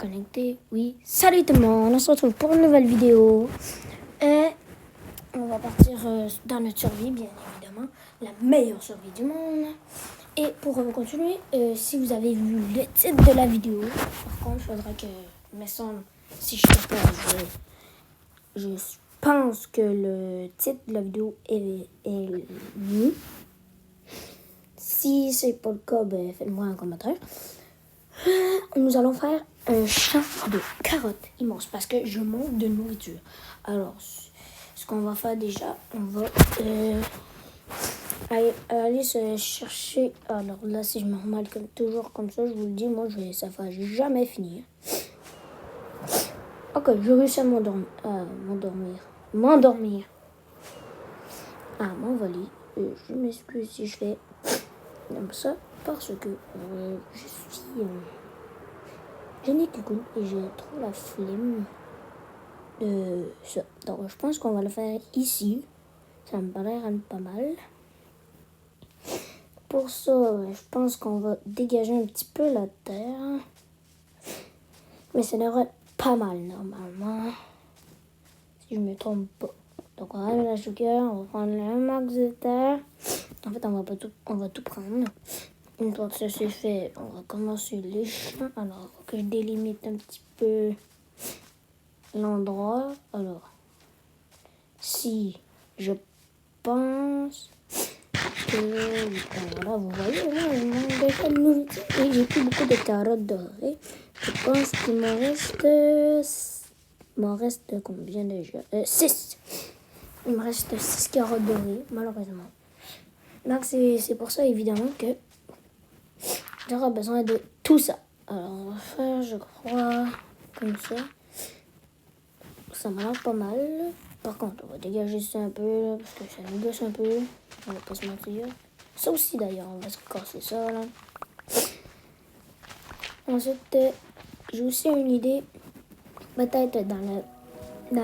connecté. Oui, salut tout le monde, on se retrouve pour une nouvelle vidéo. Et on va partir dans notre survie, bien évidemment. La meilleure survie du monde. Et pour continuer, si vous avez vu le titre de la vidéo, par contre, il faudra que, me semble, si je sais pas, je pense que le titre de la vidéo est mis. Si c'est pas le cas, ben, faites-moi un commentaire. Nous allons faire un champ de carottes immense parce que je manque de nourriture. Alors, ce qu'on va faire déjà, on va aller se chercher. Alors là, si je me remets comme toujours comme ça, je vous le dis, moi, ça va jamais finir. Ok, je réussis à m'endormir. À m'envoler. Je m'excuse si je fais comme ça parce que je n'ai que goût et j'ai trop la flemme de ça. Donc, je pense qu'on va le faire ici. Ça me paraît pas mal. Pour ça, je pense qu'on va dégager un petit peu la terre. Mais ça devrait être pas mal, normalement. Si je me trompe pas. Donc, on va aller la sugar, on va prendre un max de terre. En fait, on va tout prendre. Une fois que ça c'est fait, on va commencer les champs. Alors, que je délimite un petit peu l'endroit. Alors, si je pense que, voilà, vous voyez, là, il manque déjà de nourriture et j'ai plus beaucoup de carottes dorées. Je pense qu'il m'en reste combien déjà? 6. Il me reste 6 carottes dorées, malheureusement. Donc, c'est pour ça, évidemment, que j'aurai besoin de tout ça. Alors, on va faire, je crois, comme ça. Ça m'a l'air pas mal. Par contre, on va dégager ça un peu, parce que ça nous gâche un peu. On va pas se mentir. Ça aussi, d'ailleurs, on va se casser ça, là. Ensuite, j'ai aussi une idée, peut-être dans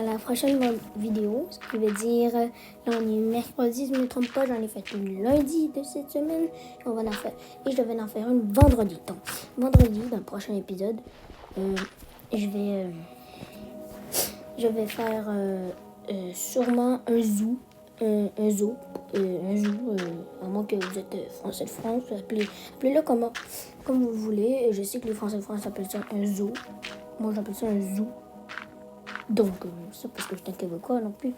la prochaine vidéo, ce qui veut dire, là, on est mercredi, si je ne me trompe pas, j'en ai fait une lundi de cette semaine, et je devais en faire une vendredi. Donc, vendredi, dans le prochain épisode, je vais faire sûrement un zoo, à moins que vous êtes français de France, appelez-le comme vous voulez. Je sais que les français de France appellent ça un zoo. Moi, j'appelle ça un zoo. Donc, c'est parce que je suis un québécois non plus.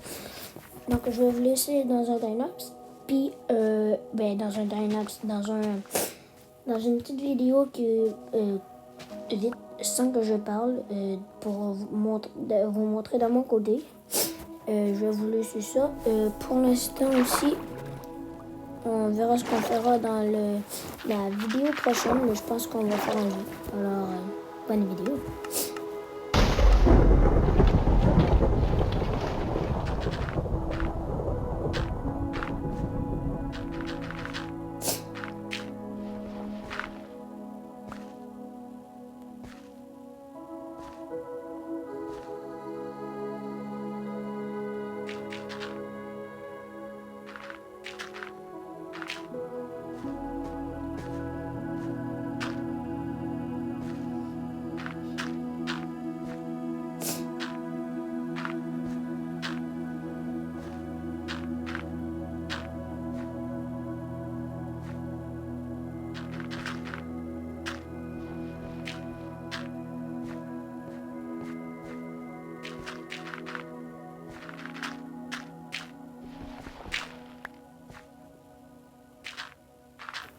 Donc, je vais vous laisser dans un Dynapse. Puis, dans une petite vidéo vite, sans que je parle, pour vous montrer de mon côté. Je vais vous laisser ça. Pour l'instant aussi, on verra ce qu'on fera dans la vidéo prochaine, mais je pense qu'on va faire un jeu. Alors, bonne vidéo.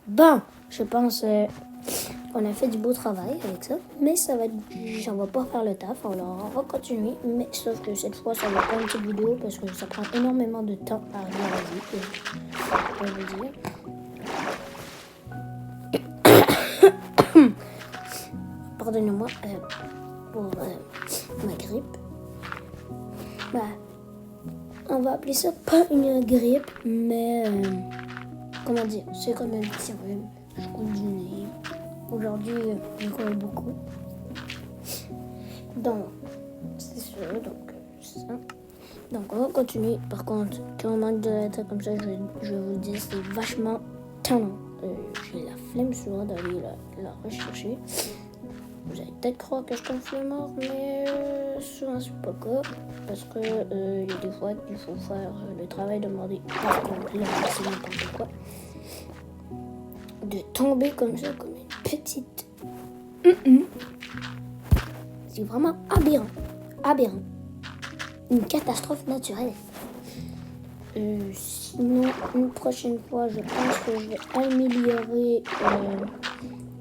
Bon, je pense qu'on a fait du beau travail avec ça, mais ça va pas faire le taf, alors on va continuer, mais sauf que cette fois, ça va pas une petite vidéo parce que ça prend énormément de temps à réaliser, je vais vous dire. Pardonnez-moi pour ma grippe. Bah, on va appeler ça pas une grippe, mais comment dire, c'est comme un petit rhume. Je coule du nez. Aujourd'hui, je coule beaucoup. Donc, c'est sûr. Donc, c'est ça. Donc, on va continuer. Par contre, quand on manque de lettres comme ça, je vous dis, c'est vachement tannant. J'ai la flemme souvent d'aller la rechercher. Vous allez peut-être croire que je tombe flemmard, mais souvent c'est pas le cas. Parce que il y a des fois qu'il faut faire le travail demandé par complet, c'est n'importe quoi. De tomber comme ça, comme une petite... C'est vraiment aberrant. Aberrant. Une catastrophe naturelle. Sinon, une prochaine fois, je pense que je vais améliorer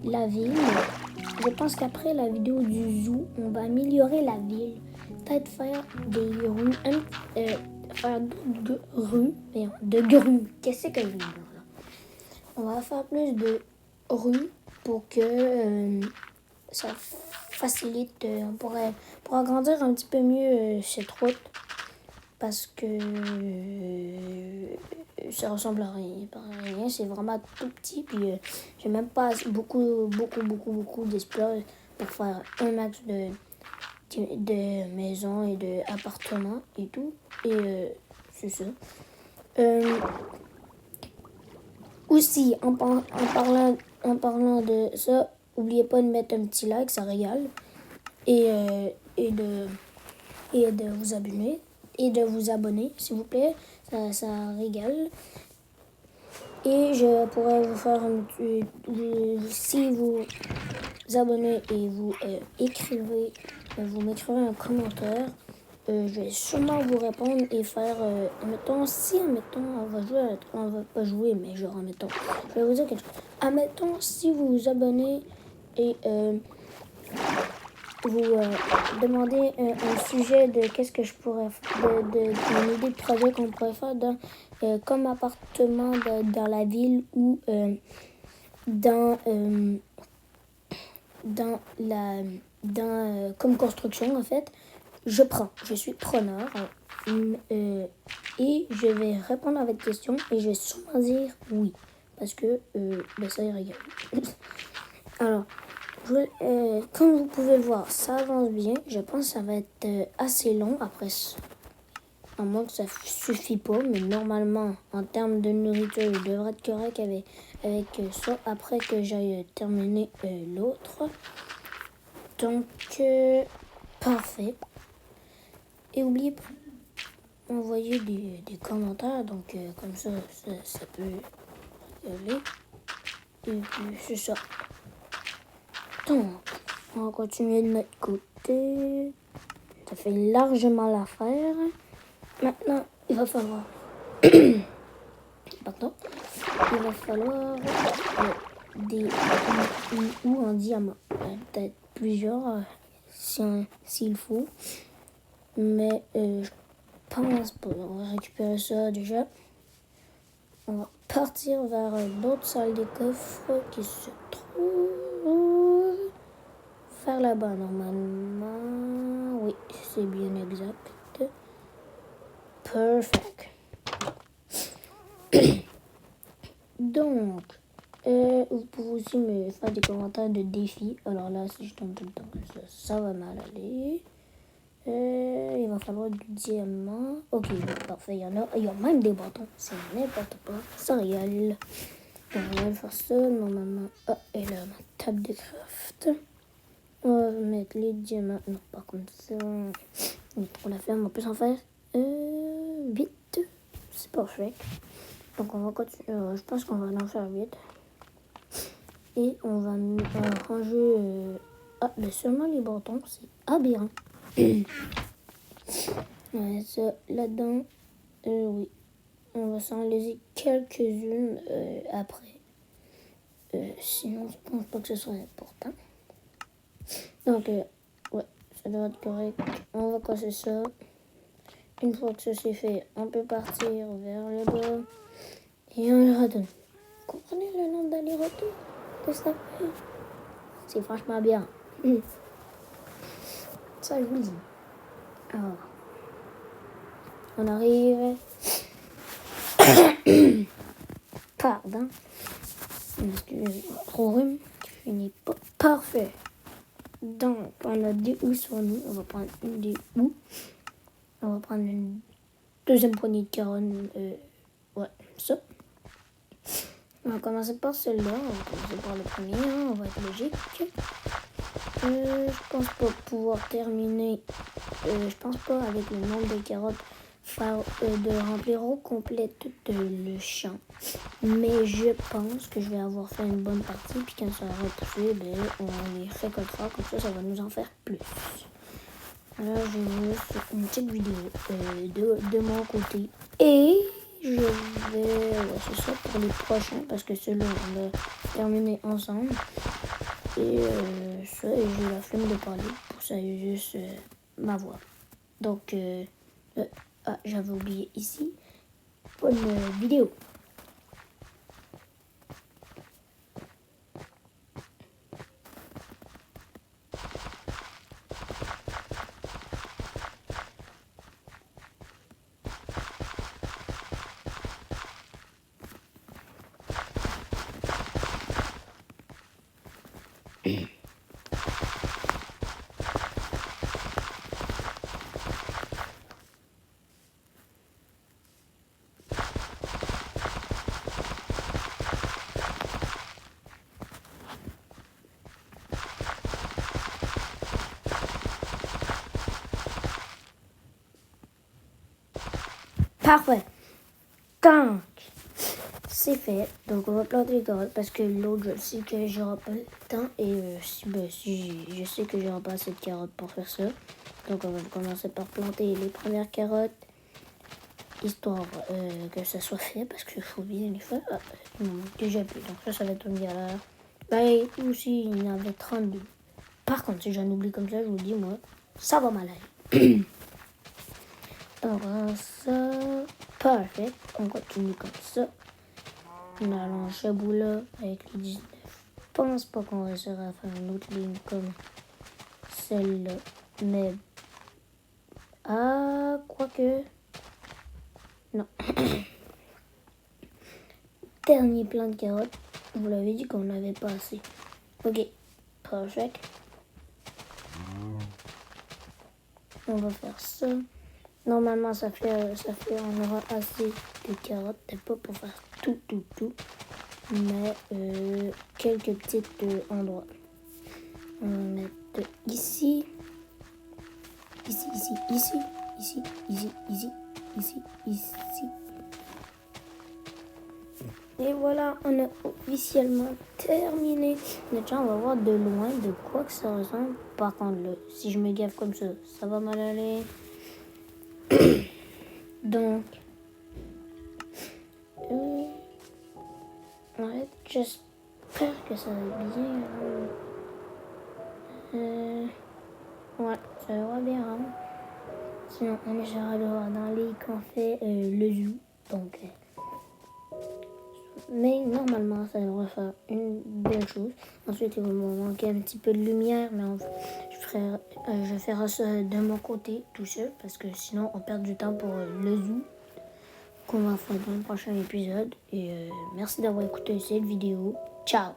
la ville. Je pense qu'après la vidéo du zoo, on va améliorer la ville. Peut-être faire des rues, faire d'autres rues, de grues. Qu'est-ce que je veux dire là? On va faire plus de rues pour que ça facilite. On pourrait pour agrandir un petit peu mieux cette route. Parce que ça ressemble à rien, c'est vraiment tout petit, puis j'ai même pas beaucoup d'espace pour faire un max de maisons et d'appartements et tout, et c'est ça. Aussi, en parlant de ça, n'oubliez pas de mettre un petit like, ça régale, et de vous abonner. Et de vous abonner, s'il vous plaît. Ça régale. Et je pourrais vous faire si vous abonnez et vous écrivez, vous m'écrivez un commentaire, je vais sûrement vous répondre et faire, admettons, on va pas jouer, mais genre, admettons, je vais vous dire quelque chose. Admettons, si vous vous abonnez et vous demandez un sujet de qu'est-ce que je pourrais faire, une idée de projet qu'on pourrait faire comme appartement dans la ville ou comme construction en fait. Je suis preneur et je vais répondre à votre question et je vais sûrement dire oui parce que ça y regarde. Alors, comme vous pouvez le voir, ça avance bien. Je pense que ça va être assez long après ça. À moins que ça ne suffit pas, mais normalement, en termes de nourriture, je devrais être correct avec ça après que j'aille terminer l'autre. Donc, parfait. Et n'oubliez pas d'envoyer des commentaires, donc comme ça peut y aller. Et puis, c'est ça. Donc, on va continuer de notre côté. Ça fait largement l'affaire. Maintenant, il va falloir... Pardon. Il va falloir ou en diamant. Peut-être plusieurs s'il faut. Mais je pense pas. On va récupérer ça déjà. On va partir vers l'autre salle des coffres qui se trouve vers là-bas normalement. Oui, c'est bien exact. Perfect. Donc, vous pouvez aussi me faire des commentaires de défis. Alors là, si je tombe tout le temps comme ça va mal aller. Il va falloir du diamant. Ok, parfait, il y en a. Il y a même des bâtons. C'est n'importe quoi. Ça régale. Donc, on va faire ça normalement. Ah, et là, ma table de craft. On va mettre les diamants. Non, pas comme ça. On a trop la flemme. On peut s'en faire 8. C'est parfait. Donc, on va continuer. Je pense qu'on va en faire 8. Et on va ranger. Mais seulement les bâtons. C'est aberrant. Ouais, ça là-dedans. Oui. On va s'en laisser quelques-unes après. Sinon, je pense pas que ce soit important. Donc, ouais, ça doit être correct. On va casser ça. Une fois que ça c'est fait, on peut partir vers le bas. Et on le redonne. Vous comprenez le nombre d'aller-retour que ça fait? C'est franchement bien. Ça, je vous le dis. Alors, on arrive. Pardon. Excusez-moi, trop rhume. Je finis pas. Parfait. Donc, on a 2 houes sur nous. On va prendre une des houes. On va prendre une deuxième poignée de carottes. Ouais, ça. On va commencer par celui-là. On va commencer par le premier. On va être logique. Je pense pas pouvoir terminer. Je pense pas avec le nombre de carottes de remplir au complet tout le champ. Mais je pense que je vais avoir fait une bonne partie. Puis quand ça aura poussé, ben, on les récoltera. Comme ça va nous en faire plus. Alors j'ai juste une petite vidéo de mon côté. Et je vais... Ouais, c'est ça pour les prochains. Parce que ceux-là, on va terminer ensemble. Et ça, j'ai la flemme de parler. Pour ça, juste ma voix. Donc, j'avais oublié ici. Bonne vidéo. Parfait. Donc, c'est fait. Donc, on va planter les carottes parce que l'autre, je sais que j'aurai pas le temps. Et si je sais que j'aurai pas assez de carottes pour faire ça. Donc, on va commencer par planter les premières carottes. Histoire que ça soit fait parce qu'il faut bien les faire. Déjà plus. Donc, ça va être une galère. Ben, aussi, il y en avait 32. Par contre, si j'en oublie comme ça, je vous dis, moi, ça va mal aller. Donc, ça, parfait. On continue comme ça. On a lancé boula avec les 19. Je pense pas qu'on réussira à faire une autre ligne comme celle-là. Mais, quoique, non. Dernier plein de carottes. On vous l'avait dit qu'on n'avait pas assez. Ok, parfait. On va faire ça. Normalement, ça fait, on aura assez de carottes. Peut-être pas pour faire tout. Mais quelques petits endroits. On va mettre ici. Ici. Et voilà, on a officiellement terminé. Maintenant, on va voir de loin de quoi que ça ressemble. Par contre, là, si je me gaffe comme ça va mal aller. Donc, ouais, j'espère que ça va bien. Ouais, ça va bien. Hein. Sinon, on essaiera de voir dans les qu'on fait le zoo. Donc, mais normalement, ça devrait faire une belle chose. Ensuite, il va me manquer un petit peu de lumière, mais je ferai ça de mon côté tout seul parce que sinon, on perd du temps pour le zoo qu'on va faire dans le prochain épisode. Et merci d'avoir écouté cette vidéo. Ciao!